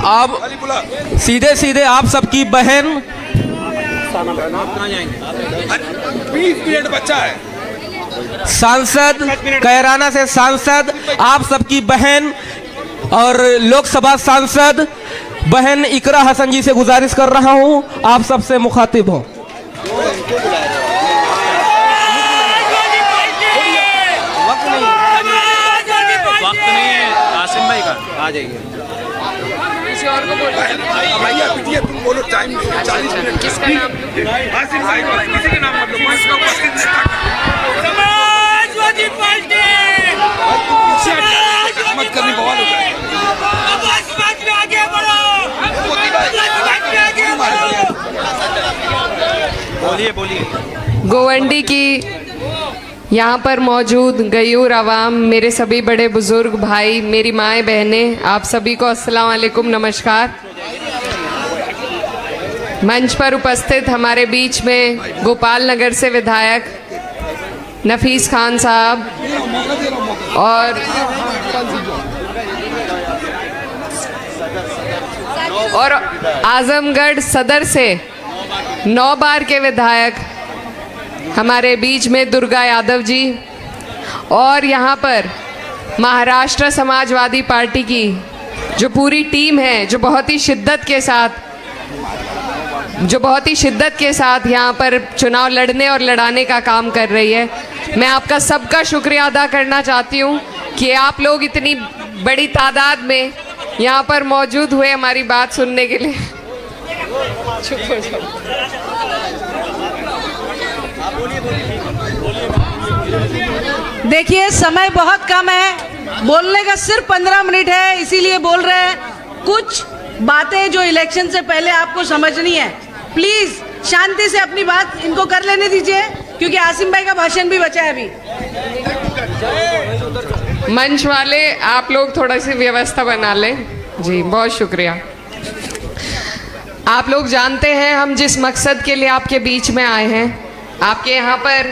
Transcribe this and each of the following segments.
अब सीधे सीधे आप सबकी बहन 20 मिनट बच्चा है। सांसद कैराना से सांसद आप सबकी बहन और लोकसभा सांसद बहन इकरा हसन जी से गुजारिश कर रहा हूं, आप सबसे मुखातिब हो। वक्त नहीं है आसिम भाई का, आ जाइए। किसी और को भैया बिटिया तुम बोलो, टाइम 40 मिनट। किसका नाम? आसिम भाई को, किसी के नाम मतलब मंच का उपस्थित समाजवादी पार्टी मत करनी, बवाल हो जाए। आगे बढ़ो, बोलिए बोलिए। गोवंडी की यहाँ पर मौजूद गयूर आवाम, मेरे सभी बड़े बुजुर्ग भाई, मेरी माएँ बहनें, आप सभी को अस्सलाम वालेकुम, नमस्कार। मंच पर उपस्थित हमारे बीच में गोपाल नगर से विधायक नफीस खान साहब और आजमगढ़ सदर से 9 बार के विधायक हमारे बीच में दुर्गा यादव जी, और यहाँ पर महाराष्ट्र समाजवादी पार्टी की जो पूरी टीम है, जो बहुत ही शिद्दत के साथ यहाँ पर चुनाव लड़ने और लड़ाने का काम कर रही है। मैं आपका सबका शुक्रिया अदा करना चाहती हूँ कि आप लोग इतनी बड़ी तादाद में यहाँ पर मौजूद हुए हमारी बात सुनने के लिए। चुप हो जाओ। देखिए समय बहुत कम है, बोलने का सिर्फ 15 मिनट है, इसीलिए बोल रहे हैं। कुछ बातें जो इलेक्शन से पहले आपको समझनी है, प्लीज शांति से अपनी बात इनको कर लेने दीजिए, क्योंकि आसिम भाई का भाषण भी बचा है अभी। मंच वाले आप लोग थोड़ा सी व्यवस्था बना लें। जी बहुत शुक्रिया। आप लोग जानते हैं हम जिस मकसद के लिए आपके बीच में आए हैं। आपके यहाँ पर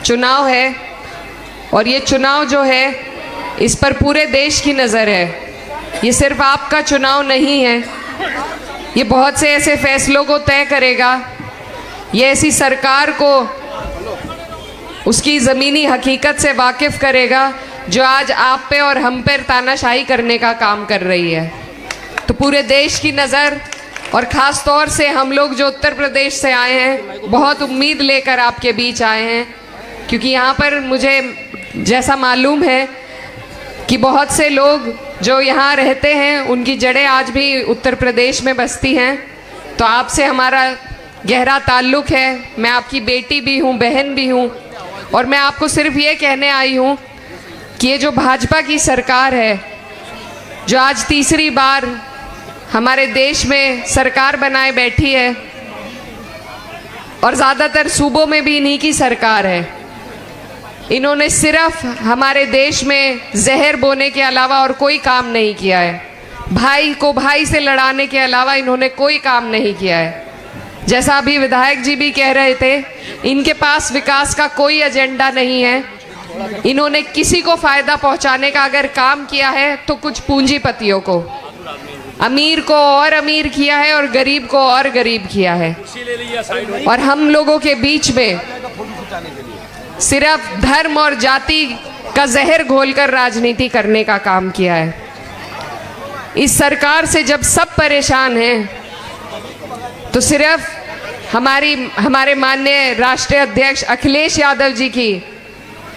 चुनाव है और ये चुनाव जो है इस पर पूरे देश की नज़र है। ये सिर्फ आपका चुनाव नहीं है, ये बहुत से ऐसे फैसलों को तय करेगा। ये ऐसी सरकार को उसकी ज़मीनी हकीकत से वाकिफ़ करेगा जो आज आप पे और हम पे तानाशाही करने का काम कर रही है। तो पूरे देश की नज़र और ख़ास तौर से हम लोग जो उत्तर प्रदेश से आए हैं, बहुत उम्मीद लेकर आपके बीच आए हैं, क्योंकि यहाँ पर मुझे जैसा मालूम है कि बहुत से लोग जो यहाँ रहते हैं उनकी जड़ें आज भी उत्तर प्रदेश में बसती हैं। तो आपसे हमारा गहरा ताल्लुक़ है। मैं आपकी बेटी भी हूँ, बहन भी हूँ, और मैं आपको सिर्फ ये कहने आई हूँ कि ये जो भाजपा की सरकार है, जो आज तीसरी बार हमारे देश में सरकार बनाए बैठी है और ज़्यादातर सूबों में भी इन्हीं की सरकार है, इन्होंने सिर्फ हमारे देश में जहर बोने के अलावा और कोई काम नहीं किया है। भाई को भाई से लड़ाने के अलावा इन्होंने कोई काम नहीं किया है। जैसा अभी विधायक जी भी कह रहे थे, इनके पास विकास का कोई एजेंडा नहीं है। इन्होंने किसी को फ़ायदा पहुंचाने का अगर काम किया है तो कुछ पूंजीपतियों को, अमीर को और अमीर किया है और गरीब को और गरीब किया है। और हम लोगों के बीच में सिर्फ धर्म और जाति का जहर घोलकर राजनीति करने का काम किया है। इस सरकार से जब सब परेशान हैं तो सिर्फ हमारे माननीय राष्ट्रीय अध्यक्ष अखिलेश यादव जी की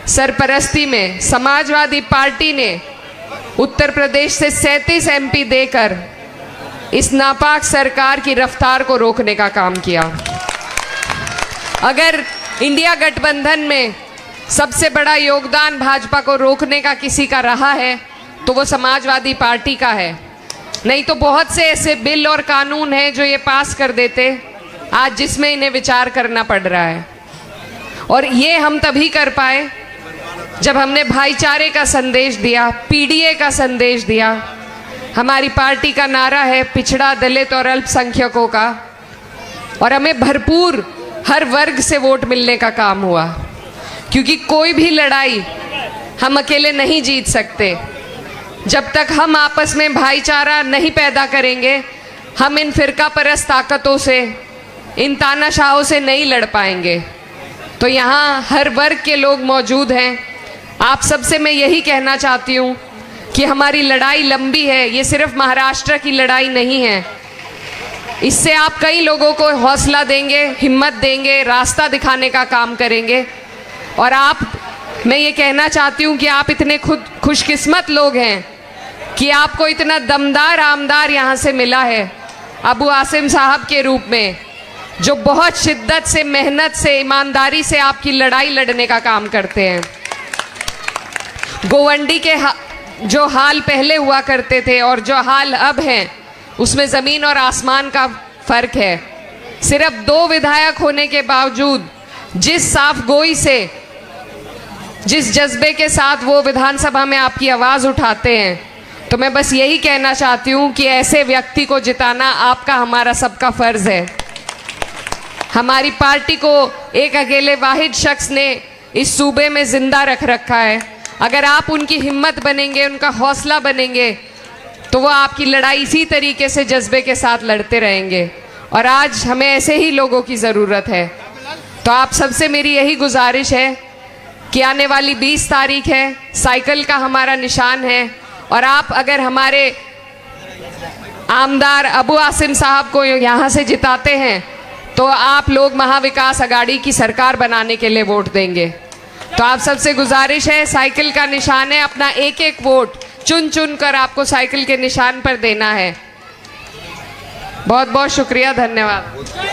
सरपरस्ती में समाजवादी पार्टी ने उत्तर प्रदेश से 37 MP देकर इस नापाक सरकार की रफ्तार को रोकने का काम किया। अगर इंडिया गठबंधन में सबसे बड़ा योगदान भाजपा को रोकने का किसी का रहा है तो वो समाजवादी पार्टी का है। नहीं तो बहुत से ऐसे बिल और कानून हैं जो ये पास कर देते आज, जिसमें इन्हें विचार करना पड़ रहा है। और ये हम तभी कर पाए जब हमने भाईचारे का संदेश दिया, PDA का संदेश दिया। हमारी पार्टी का नारा है पिछड़ा, दलित और अल्पसंख्यकों का, और हमें भरपूर हर वर्ग से वोट मिलने का काम हुआ, क्योंकि कोई भी लड़ाई हम अकेले नहीं जीत सकते। जब तक हम आपस में भाईचारा नहीं पैदा करेंगे, हम इन फिरका परस्त ताकतों से, इन तानाशाहों से नहीं लड़ पाएंगे। तो यहाँ हर वर्ग के लोग मौजूद हैं। आप सबसे मैं यही कहना चाहती हूँ कि हमारी लड़ाई लंबी है, ये सिर्फ महाराष्ट्र की लड़ाई नहीं है। इससे आप कई लोगों को हौसला देंगे, हिम्मत देंगे, रास्ता दिखाने का काम करेंगे। और मैं ये कहना चाहती हूँ कि आप इतने खुशकिस्मत लोग हैं कि आपको इतना दमदार आमदार यहाँ से मिला है, अबू आसिम साहब के रूप में, जो बहुत शिद्दत से, मेहनत से, ईमानदारी से आपकी लड़ाई लड़ने का काम करते हैं। गोवंडी के जो हाल पहले हुआ करते थे और जो हाल अब हैं, उसमें ज़मीन और आसमान का फ़र्क है। सिर्फ 2 विधायक होने के बावजूद जिस साफ गोई से, जिस जज्बे के साथ वो विधानसभा में आपकी आवाज़ उठाते हैं, तो मैं बस यही कहना चाहती हूँ कि ऐसे व्यक्ति को जिताना आपका, हमारा सबका फ़र्ज़ है। हमारी पार्टी को एक अकेले वाहिद शख्स ने इस सूबे में ज़िंदा रख रखा है। अगर आप उनकी हिम्मत बनेंगे, उनका हौसला बनेंगे, तो वो आपकी लड़ाई इसी तरीके से जज्बे के साथ लड़ते रहेंगे। और आज हमें ऐसे ही लोगों की ज़रूरत है। तो आप सबसे मेरी यही गुजारिश है कि आने वाली 20 तारीख है, साइकिल का हमारा निशान है, और आप अगर हमारे आमदार अबू आसिम साहब को यहाँ से जिताते हैं, तो आप लोग महाविकास अघाड़ी की सरकार बनाने के लिए वोट देंगे। तो आप सबसे गुजारिश है, साइकिल का निशान है, अपना एक एक वोट चुन चुन कर आपको साइकिल के निशान पर देना है। बहुत बहुत शुक्रिया, धन्यवाद।